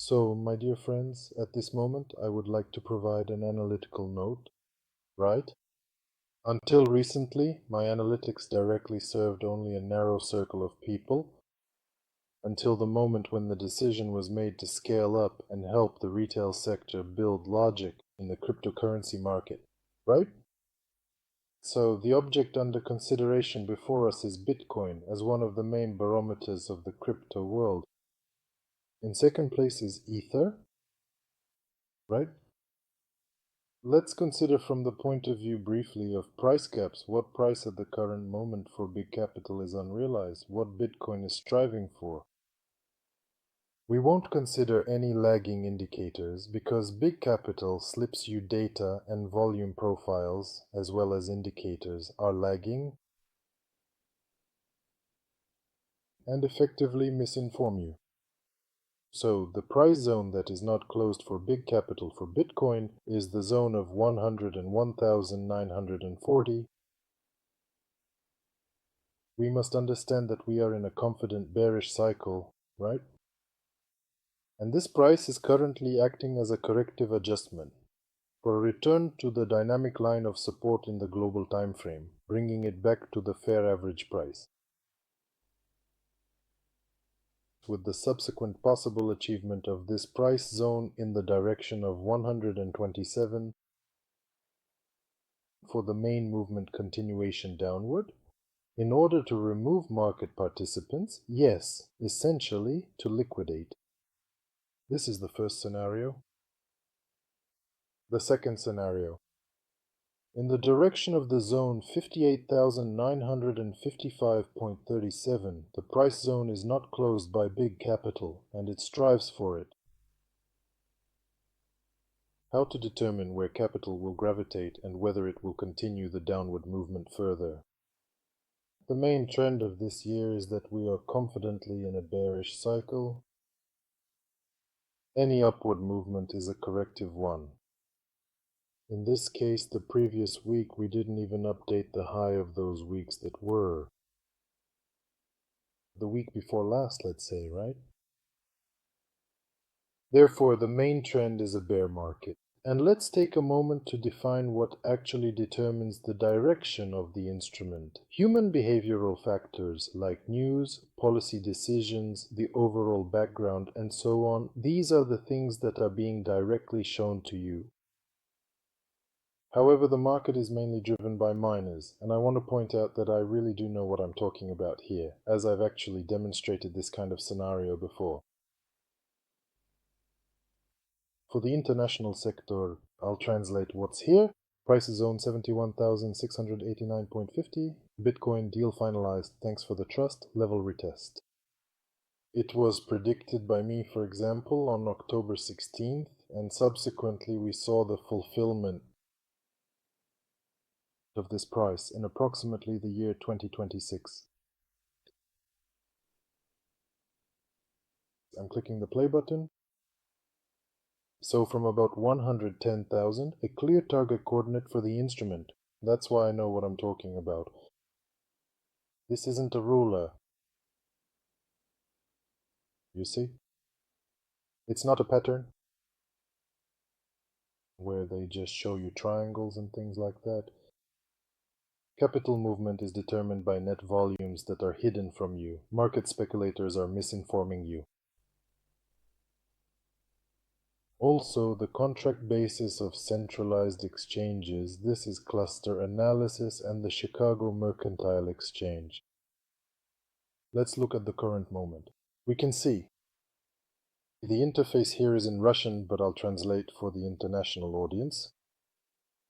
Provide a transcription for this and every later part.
So, my dear friends, at this moment I would like to provide an analytical note, right? Until recently, my analytics directly served only a narrow circle of people, until the moment when the decision was made to scale up and help the retail sector build logic in the cryptocurrency market, right? So, the object under consideration before us is Bitcoin as one of the main barometers of the crypto world. In second place is Ether, right? Let's consider from the point of view briefly of price caps. What price at the current moment for big capital is unrealized? What Bitcoin is striving for? We won't consider any lagging indicators because big capital slips you data and volume profiles as well as indicators are lagging and effectively misinform you. So the price zone that is not closed for big capital for Bitcoin is the zone of 101,940. We must understand that we are in a confident bearish cycle, right? And this price is currently acting as a corrective adjustment for a return to the dynamic line of support in the global time frame, bringing it back to the fair average price, with the subsequent possible achievement of this price zone in the direction of 127 for the main movement continuation downward. In order to remove market participants, yes, essentially to liquidate. This is the first scenario. The second scenario. In the direction of the zone 58,955.37, the price zone is not closed by big capital and it strives for it. How to determine where capital will gravitate and whether it will continue the downward movement further? The main trend of this year is that we are confidently in a bearish cycle. Any upward movement is a corrective one. In this case, the previous week we didn't even update the high of those weeks that were. The week before last, let's say, right? Therefore, the main trend is a bear market. And let's take a moment to define what actually determines the direction of the instrument. Human behavioral factors like news, policy decisions, the overall background, and so on, these are the things that are being directly shown to you. However, the market is mainly driven by miners, and I want to point out that I really do know what I'm talking about here, as I've actually demonstrated this kind of scenario before. For the international sector, I'll translate what's here. Price zone 71,689.50. Bitcoin deal finalized. Thanks for the trust. Level retest. It was predicted by me, for example, on October 16th, and subsequently we saw the fulfillment of this price in approximately the year 2026. I'm clicking the play button. So from about 110,000, a clear target coordinate for the instrument. That's why I know what I'm talking about. This isn't a ruler. You see? It's not a pattern where they just show you triangles and things like that. Capital movement is determined by net volumes that are hidden from you. Market speculators are misinforming you. Also, the contract basis of centralized exchanges, this is cluster analysis and the Chicago Mercantile Exchange. Let's look at the current moment. We can see the interface here is in Russian, but I'll translate for the international audience.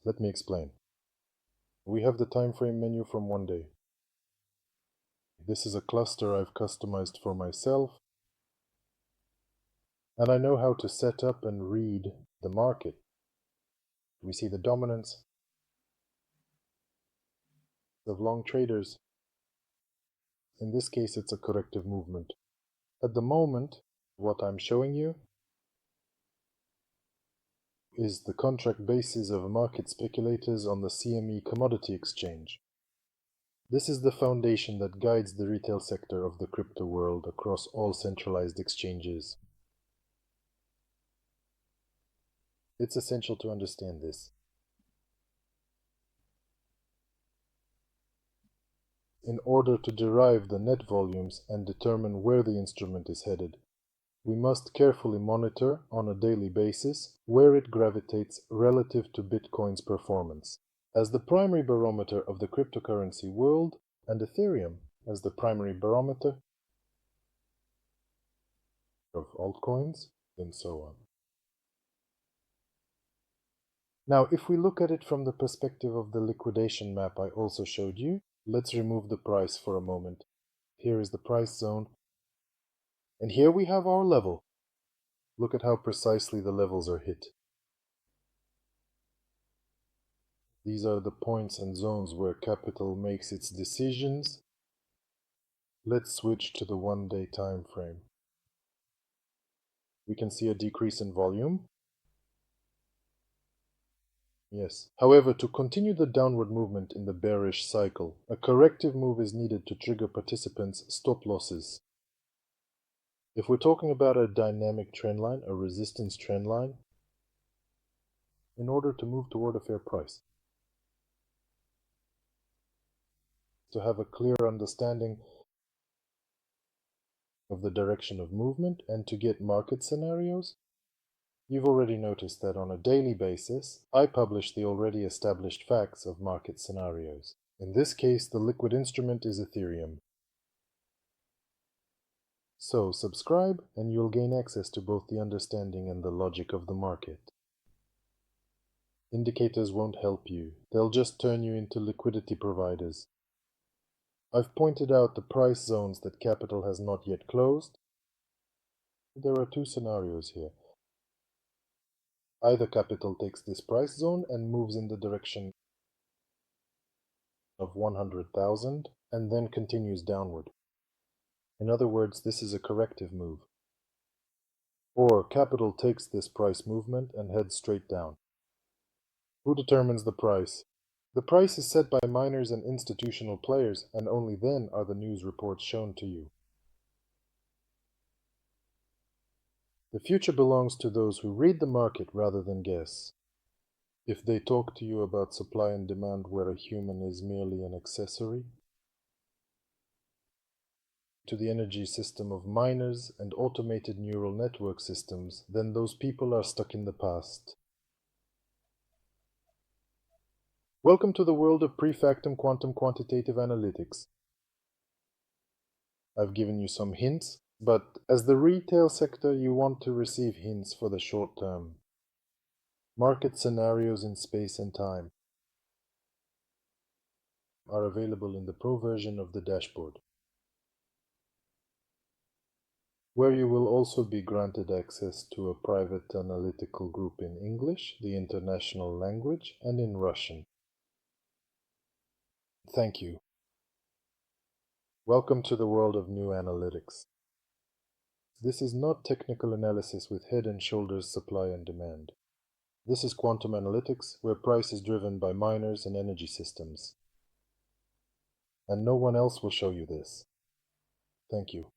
Let me explain. We have the time frame menu from 1 day. This is a cluster I've customized for myself, and I know how to set up and read the market. We see the dominance of long traders. In this case, it's a corrective movement. At the moment, what I'm showing you is the contract basis of market speculators on the CME Commodity Exchange. This is the foundation that guides the retail sector of the crypto world across all centralized exchanges. It's essential to understand this. In order to derive the net volumes and determine where the instrument is headed, we must carefully monitor on a daily basis where it gravitates relative to Bitcoin's performance. As the primary barometer of the cryptocurrency world, and Ethereum as the primary barometer of altcoins, and so on. Now, if we look at it from the perspective of the liquidation map I also showed you, let's remove the price for a moment. Here is the price zone, and here we have our level. Look at how precisely the levels are hit. These are the points and zones where capital makes its decisions. Let's switch to the one-day time frame. We can see a decrease in volume. Yes. However, to continue the downward movement in the bearish cycle, a corrective move is needed to trigger participants' stop losses. If we're talking about a dynamic trend line, a resistance trend line, in order to move toward a fair price, to have a clear understanding of the direction of movement and to get market scenarios, you've already noticed that on a daily basis, I publish the already established facts of market scenarios. In this case, the liquid instrument is Ethereum. So subscribe and you'll gain access to both the understanding and the logic of the market. Indicators won't help you. They'll just turn you into liquidity providers. I've pointed out the price zones that capital has not yet closed. There are two scenarios here. Either capital takes this price zone and moves in the direction of 100,000 and then continues downward. In other words, this is a corrective move. Or capital takes this price movement and heads straight down. Who determines the price? The price is set by miners and institutional players, and only then are the news reports shown to you. The future belongs to those who read the market rather than guess. If they talk to you about supply and demand where a human is merely an accessory to the energy system of miners and automated neural network systems, then those people are stuck in the past. Welcome to the world of pre-factum quantum quantitative analytics. I've given you some hints, but as the retail sector, you want to receive hints for the short term. Market scenarios in space and time are available in the Pro version of the dashboard, where you will also be granted access to a private analytical group in English, the international language, and in Russian. Thank you. Welcome to the world of new analytics. This is not technical analysis with head and shoulders supply and demand. This is quantum analytics, where price is driven by miners and energy systems. And no one else will show you this. Thank you.